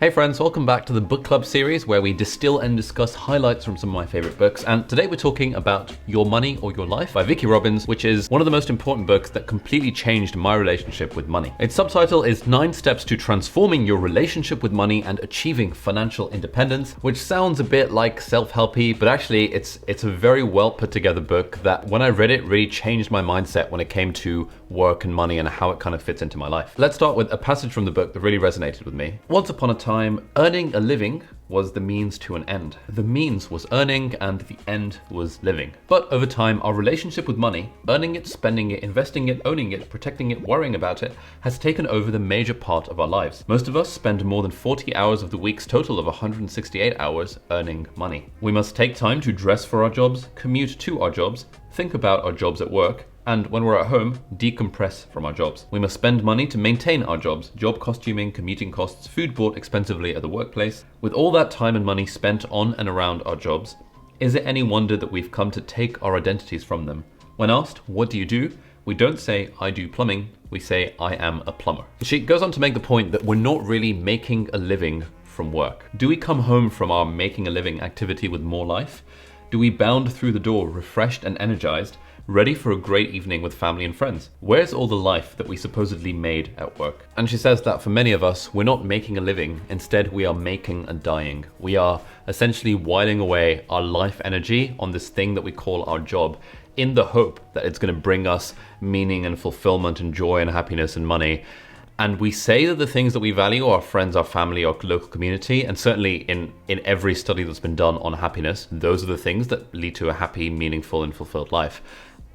Hey friends, welcome back to the book club series where we distill and discuss highlights from some of my favorite books. And today we're talking about Your Money or Your Life by Vicki Robin, which is one of the most important books that completely changed my relationship with money. Its subtitle is 9 Steps to Transforming Your Relationship with Money and Achieving Financial Independence, which sounds a bit like self-helpy, but actually it's a very well put together book that when I read it really changed my mindset when it came to work and money and how it kind of fits into my life. Let's start with a passage from the book that really resonated with me. Once upon a time, earning a living was the means to an end. The means was earning and the end was living. But over time, our relationship with money, earning it, spending it, investing it, owning it, protecting it, worrying about it, has taken over the major part of our lives. Most of us spend more than 40 hours of the week's total of 168 hours earning money. We must take time to dress for our jobs, commute to our jobs, think about our jobs at work, and when we're at home, decompress from our jobs. We must spend money to maintain our jobs, job costuming, commuting costs, food bought expensively at the workplace. With all that time and money spent on and around our jobs, is it any wonder that we've come to take our identities from them? When asked, what do? We don't say, I do plumbing, we say, I am a plumber. She goes on to make the point that we're not really making a living from work. Do we come home from our making a living activity with more life? Do we bound through the door refreshed and energized, ready for a great evening with family and friends? Where's all the life that we supposedly made at work? And she says that for many of us, we're not making a living. Instead, we are making a dying. We are essentially whiling away our life energy on this thing that we call our job in the hope that it's going to bring us meaning and fulfillment and joy and happiness and money. And we say that the things that we value are our friends, our family, our local community, and certainly in every study that's been done on happiness, those are the things that lead to a happy, meaningful, and fulfilled life.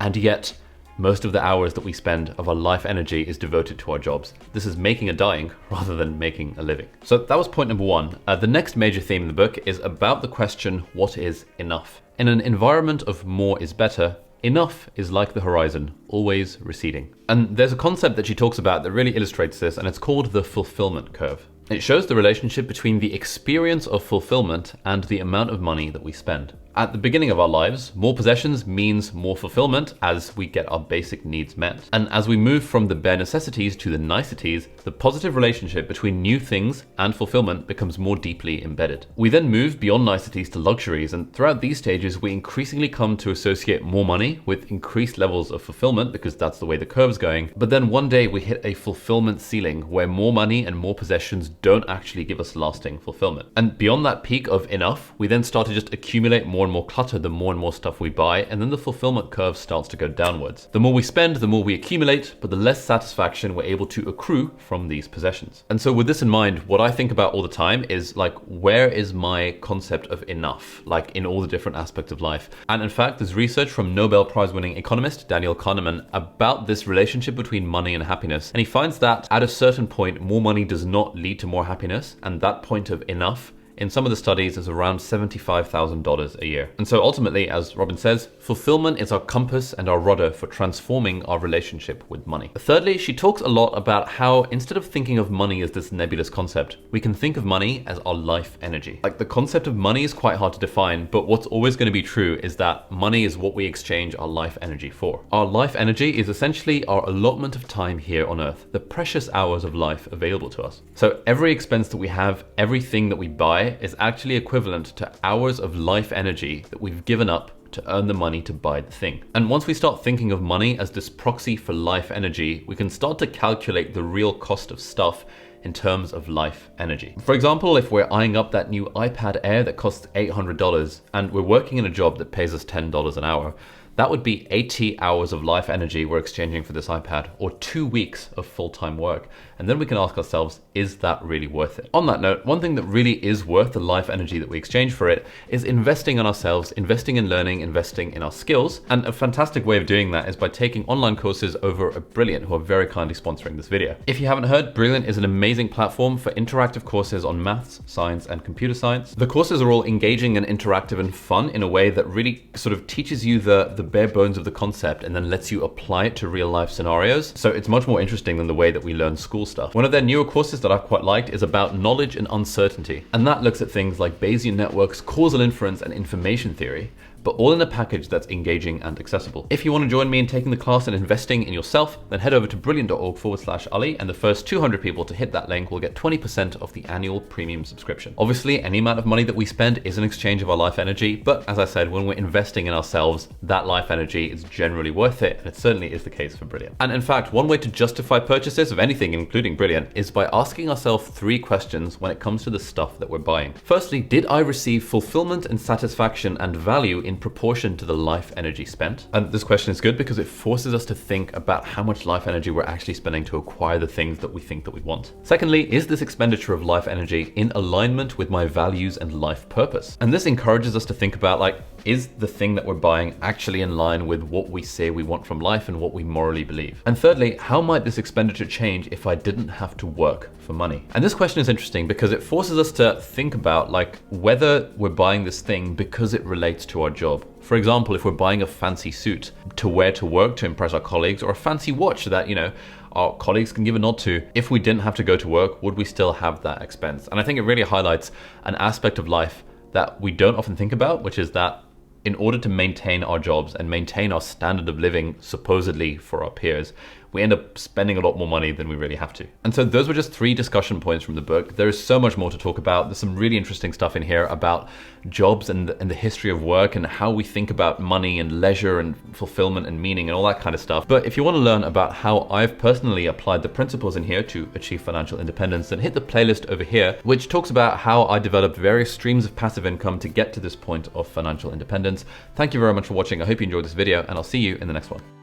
And yet, most of the hours that we spend of our life energy is devoted to our jobs. This is making a dying rather than making a living. So that was point number 1. The next major theme in the book is about the question, what is enough? In an environment of more is better, enough is like the horizon, always receding. And there's a concept that she talks about that really illustrates this, and it's called the fulfillment curve. It shows the relationship between the experience of fulfillment and the amount of money that we spend. At the beginning of our lives, more possessions means more fulfillment as we get our basic needs met. And as we move from the bare necessities to the niceties, the positive relationship between new things and fulfillment becomes more deeply embedded. We then move beyond niceties to luxuries, and throughout these stages, we increasingly come to associate more money with increased levels of fulfillment because that's the way the curve's going. But then one day we hit a fulfillment ceiling where more money and more possessions don't actually give us lasting fulfillment. And beyond that peak of enough, we then start to just accumulate more and more clutter the more and more stuff we buy, and then the fulfillment curve starts to go downwards. The more we spend, the more we accumulate, but the less satisfaction we're able to accrue from these possessions. And so with this in mind, what I think about all the time is like, where is my concept of enough, like in all the different aspects of life? And in fact, there's research from Nobel Prize winning economist Daniel Kahneman about this relationship between money and happiness. And he finds that at a certain point, more money does not lead to more happiness, and that point of enough in some of the studies is around $75,000 a year. And so ultimately, as Robin says, fulfillment is our compass and our rudder for transforming our relationship with money. Thirdly, she talks a lot about how instead of thinking of money as this nebulous concept, we can think of money as our life energy. Like, the concept of money is quite hard to define, but what's always going to be true is that money is what we exchange our life energy for. Our life energy is essentially our allotment of time here on earth, the precious hours of life available to us. So every expense that we have, everything that we buy, is actually equivalent to hours of life energy that we've given up to earn the money to buy the thing. And once we start thinking of money as this proxy for life energy, we can start to calculate the real cost of stuff in terms of life energy. For example, if we're eyeing up that new iPad Air that costs $800 and we're working in a job that pays us $10 an hour, that would be 80 hours of life energy we're exchanging for this iPad, or 2 weeks of full-time work. And then we can ask ourselves, is that really worth it? On that note, one thing that really is worth the life energy that we exchange for it is investing in ourselves, investing in learning, investing in our skills. And a fantastic way of doing that is by taking online courses over at Brilliant, who are very kindly sponsoring this video. If you haven't heard, Brilliant is an amazing platform for interactive courses on maths, science, and computer science. The courses are all engaging and interactive and fun in a way that really sort of teaches you the bare bones of the concept and then lets you apply it to real life scenarios. So it's much more interesting than the way that we learn school stuff. One of their newer courses that I've quite liked is about knowledge and uncertainty. And that looks at things like Bayesian networks, causal inference, and information theory. but all in a package that's engaging and accessible. If you want to join me in taking the class and investing in yourself, then head over to brilliant.org/Ali, and the first 200 people to hit that link will get 20% off the annual premium subscription. Obviously, any amount of money that we spend is an exchange of our life energy, but as I said, when we're investing in ourselves, that life energy is generally worth it, and it certainly is the case for Brilliant. And in fact, one way to justify purchases of anything, including Brilliant, is by asking ourselves 3 questions when it comes to the stuff that we're buying. Firstly, did I receive fulfillment and satisfaction and value in proportion to the life energy spent? And this question is good because it forces us to think about how much life energy we're actually spending to acquire the things that we think that we want. Secondly, is this expenditure of life energy in alignment with my values and life purpose? And this encourages us to think about, like, is the thing that we're buying actually in line with what we say we want from life and what we morally believe? And thirdly, how might this expenditure change if I didn't have to work for money? And this question is interesting because it forces us to think about, like, whether we're buying this thing because it relates to our job. For example, if we're buying a fancy suit to wear to work to impress our colleagues, or a fancy watch that, you know, our colleagues can give a nod to, if we didn't have to go to work, would we still have that expense? And I think it really highlights an aspect of life that we don't often think about, which is that in order to maintain our jobs and maintain our standard of living, supposedly for our peers, we end up spending a lot more money than we really have to. And so those were just 3 discussion points from the book. There is so much more to talk about. There's some really interesting stuff in here about jobs and the history of work and how we think about money and leisure and fulfillment and meaning and all that kind of stuff. But if you want to learn about how I've personally applied the principles in here to achieve financial independence, then hit the playlist over here, which talks about how I developed various streams of passive income to get to this point of financial independence. Thank you very much for watching. I hope you enjoyed this video, and I'll see you in the next one.